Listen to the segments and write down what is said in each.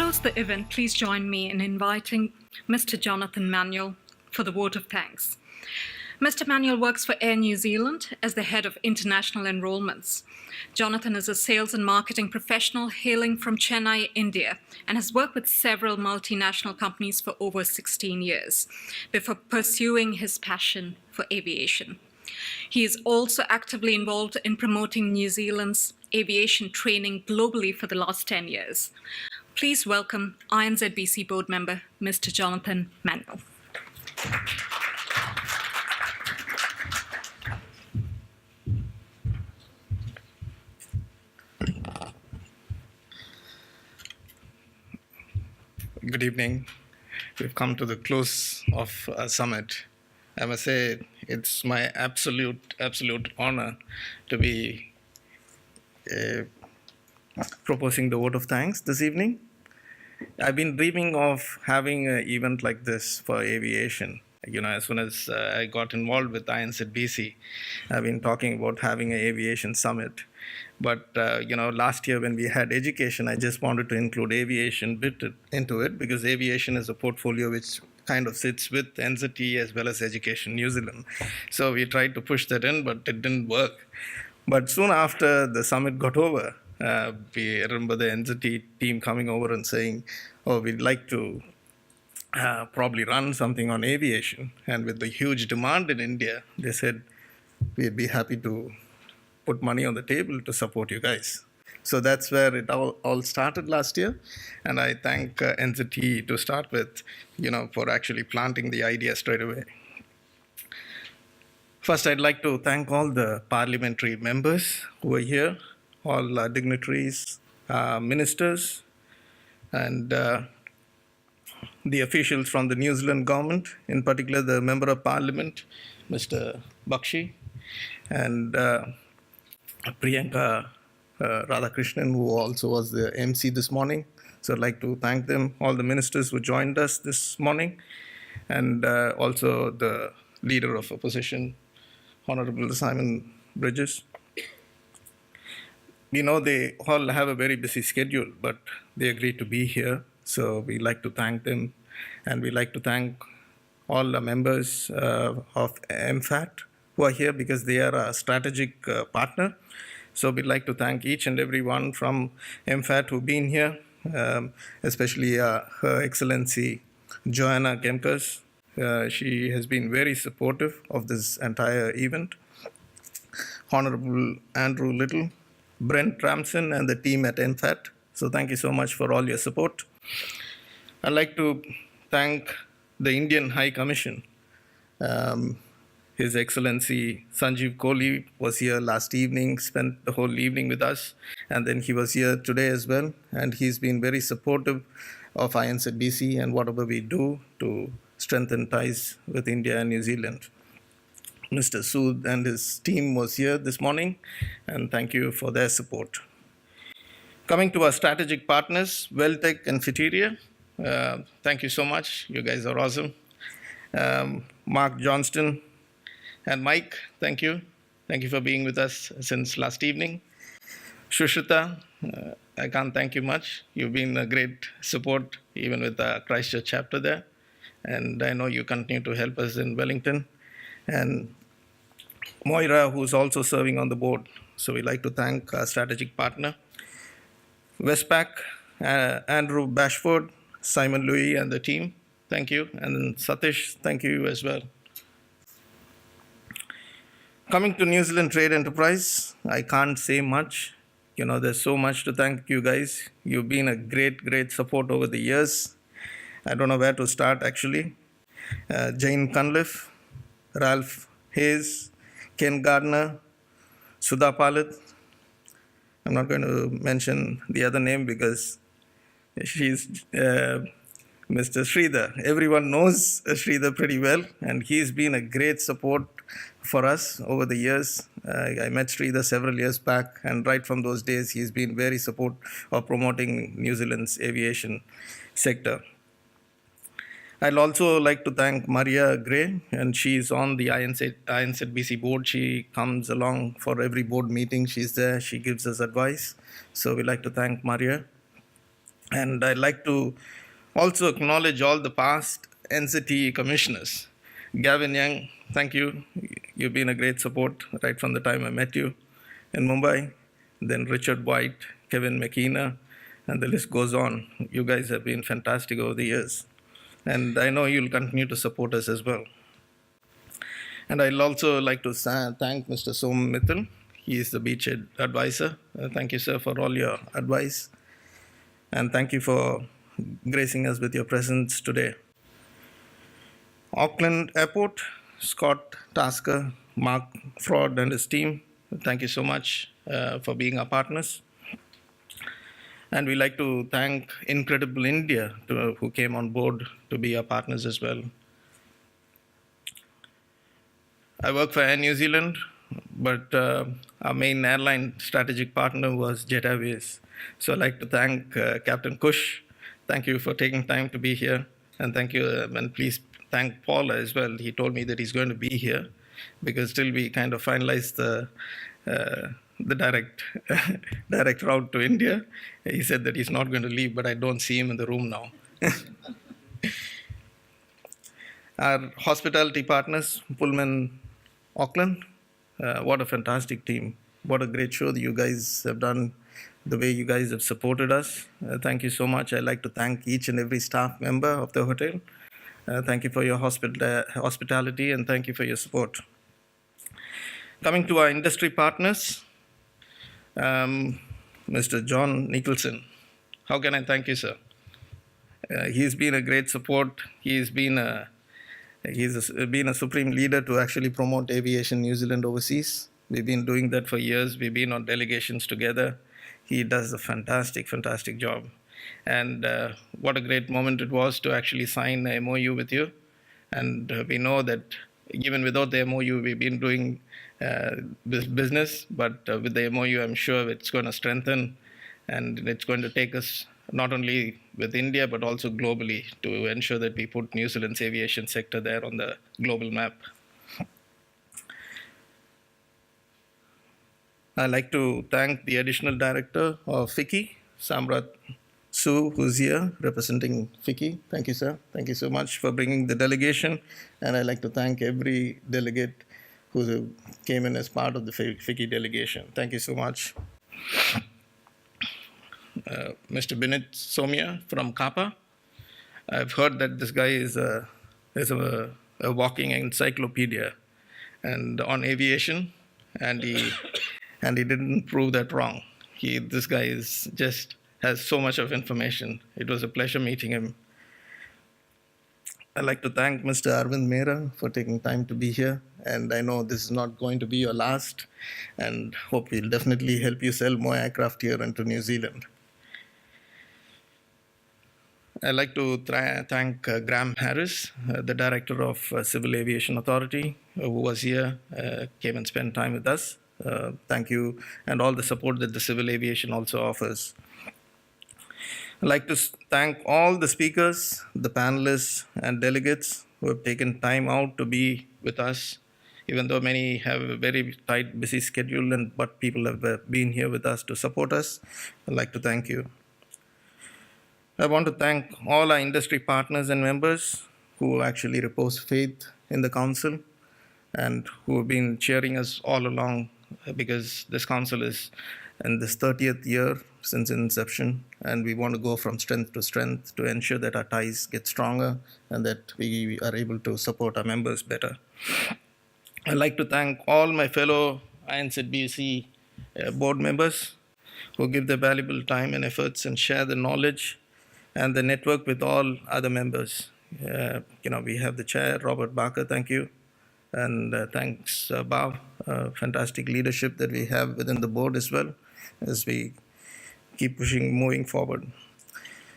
close the event, please join me in inviting Mr. Jonathan Manuel for the vote of thanks. Mr. Manuel works for Air New Zealand as the head of international enrollments. Jonathan is a sales and marketing professional hailing from Chennai, India, and has worked with several multinational companies for over 16 years before pursuing his passion for aviation. He is also actively involved in promoting New Zealand's aviation training globally for the last 10 years. Please welcome INZBC board member, Mr. Jonathan Manuel. Good evening. We've come to the close of our summit. I must say it's my absolute honor to be proposing the vote of thanks this evening. I've been dreaming of having an event like this for aviation. As soon as I got involved with INZBC, I've been talking about having an aviation summit. But, last year when we had education, I just wanted to include aviation bit into it because aviation is a portfolio which kind of sits with NZT as well as Education New Zealand. So we tried to push that in, but it didn't work. But soon after the summit got over, we remember the NZT team coming over and saying, oh, we'd like to probably run something on aviation. And with the huge demand in India, they said, we'd be happy to put money on the table to support you guys. So that's where it all started last year. And I thank NZT to start with, for actually planting the idea straight away. First, I'd like to thank all the parliamentary members who are here, all dignitaries, ministers, and the officials from the New Zealand government, in particular the Member of Parliament, Mr. Bakshi, and Priyanka Radhakrishnan, who also was the MC this morning. So I'd like to thank them, all the ministers who joined us this morning, and also the Leader of Opposition, Honorable Simon Bridges. They all have a very busy schedule, but they agreed to be here. So we'd like to thank them, and we'd like to thank all the members of MFAT who are here because they are a strategic partner. So we'd like to thank each and every one from MFAT who've been here, especially Her Excellency Joanna Kemkers. She has been very supportive of this entire event. Honorable Andrew Little, Brent Ramson, and the team at MFAT. So thank you so much for all your support. I'd like to thank the Indian High Commission. His Excellency Sanjeev Kohli was here last evening, spent the whole evening with us, and then he was here today as well. And he's been very supportive of INZBC and whatever we do to strengthen ties with India and New Zealand. Mr. Sood and his team was here this morning, and thank you for their support. Coming to our strategic partners, Welltech and Fiteria, thank you so much. You guys are awesome. Mark Johnston and Mike, thank you. Thank you for being with us since last evening. Shushita, I can't thank you much. You've been a great support, even with the Christchurch chapter there. And I know you continue to help us in Wellington. And Moira, who's also serving on the board. So we'd like to thank our strategic partner. Westpac, Andrew Bashford, Simon Louis, and the team, thank you. And Satish, thank you as well. Coming to New Zealand Trade Enterprise, I can't say much. There's so much to thank you guys. You've been a great support over the years. I don't know where to start, actually. Jane Cunliffe, Ralph Hayes, Ken Gardner, Sudha Palit. I'm not going to mention the other name because she's Mr. Sridhar. Everyone knows Sridhar pretty well, and he's been a great support for us over the years. I met Sridhar several years back, and right from those days, he's been very supportive of promoting New Zealand's aviation sector. I'd also like to thank Maria Gray, and she's on the INZBC board. She comes along for every board meeting. She's there. She gives us advice. So we'd like to thank Maria. And I'd like to also acknowledge all the past NCT commissioners. Gavin Young, thank you. You've been a great support right from the time I met you in Mumbai. Then Richard White, Kevin McKenna, and the list goes on. You guys have been fantastic over the years. And I know you'll continue to support us as well. And I'd also like to thank Mr. Som Mittal. He is the beachhead advisor. Thank you, sir, for all your advice. And thank you for gracing us with your presence today. Auckland Airport, Scott Tasker, Mark Fraud, and his team, thank you so much for being our partners. And we'd like to thank Incredible India, who came on board to be our partners as well. I work for Air New Zealand, but our main airline strategic partner was Jet Airways. So I'd like to thank Captain Kush. Thank you for taking time to be here. And thank you, and please thank Paul as well. He told me that he's going to be here because till we kind of finalize the direct route to India, he said that he's not going to leave, but I don't see him in the room now. Our hospitality partners, Pullman Auckland, what a fantastic team. What a great show that you guys have done, the way you guys have supported us. Thank you so much. I'd like to thank each and every staff member of the hotel. Thank you for your hospitality and thank you for your support. Coming to our industry partners, Mr. John Nicholson. How can I thank you, sir? He's been a great support. He's been a supreme leader to actually promote aviation New Zealand overseas. We've been doing that for years. We've been on delegations together. He does a fantastic job. And what a great moment it was to actually sign a MOU with you. And we know that even without the MOU, we've been doing this business, but with the MOU, I'm sure it's going to strengthen and it's going to take us not only with India, but also globally to ensure that we put New Zealand's aviation sector there on the global map. I'd like to thank the additional director of FICCI, Samrat Su, who's here representing FICCI. Thank you, sir. Thank you so much for bringing the delegation. And I'd like to thank every delegate who came in as part of the FICCI delegation. Thank you so much. Mr. Binit Somia from Kappa. I've heard that this guy is a walking encyclopedia and on aviation, and he didn't prove that wrong. This guy has so much of information. It was a pleasure meeting him. I'd like to thank Mr. Arvind Mehra for taking time to be here. And I know this is not going to be your last, and hope we'll definitely help you sell more aircraft here into New Zealand. I'd like to thank Graham Harris, the Director of Civil Aviation Authority, who was here, came and spent time with us. Thank you, and all the support that the civil aviation also offers. I'd like to thank all the speakers, the panelists, and delegates who have taken time out to be with us, even though many have a very tight, busy schedule, but people have been here with us to support us. I'd like to thank you. I want to thank all our industry partners and members who actually repose faith in the council and who have been cheering us all along, because this council is in this 30th year since inception, and we want to go from strength to strength to ensure that our ties get stronger and that we are able to support our members better. I'd like to thank all my fellow INZBC board members who give their valuable time and efforts and share the knowledge and the network with all other members. We have the chair, Robert Barker, thank you. And thanks, Bob, fantastic leadership that we have within the board as well as we keep moving forward.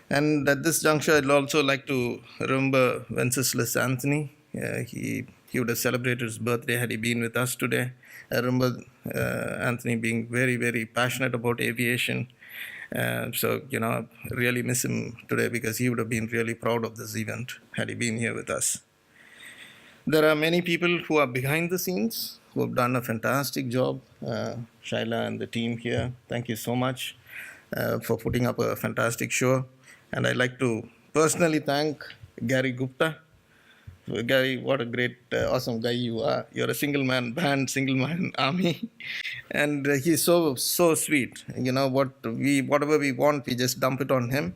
And at this juncture, I'd also like to remember Wenceslas Anthony. He would have celebrated his birthday had he been with us today. I remember Anthony being very, very passionate about aviation. Really miss him today because he would have been really proud of this event had he been here with us. There are many people who are behind the scenes who have done a fantastic job. Shaila and the team here, thank you so much for putting up a fantastic show. And I'd like to personally thank Gary Gupta. Gary, what a great, awesome guy you are. You're a single-man band, single-man army. And he's so sweet. Whatever we want, we just dump it on him.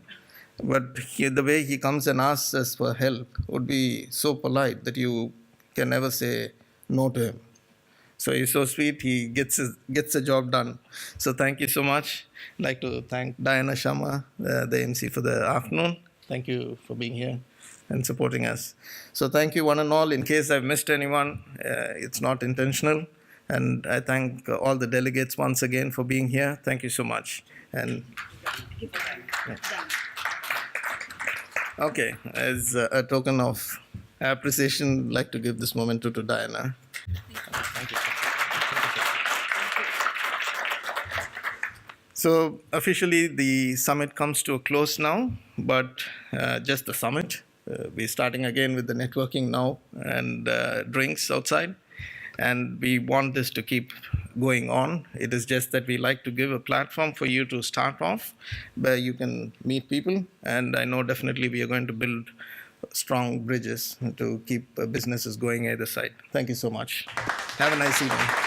But the way he comes and asks us for help would be so polite that you can never say no to him. So he's so sweet, he gets the job done. So thank you so much. I'd like to thank Diana Sharma, the MC for the afternoon. Thank you for being here and supporting us. So thank you one and all. In case I've missed anyone, it's not intentional. And I thank all the delegates once again for being here. Thank you so much. And okay, as a token of appreciation, I'd like to give this memento to Diana. Thank you. So officially, the summit comes to a close now, but just the summit. We're starting again with the networking now and drinks outside. And we want this to keep going on. It is just that we like to give a platform for you to start off where you can meet people. And I know definitely we are going to build strong bridges to keep businesses going either side. Thank you so much. Have a nice evening.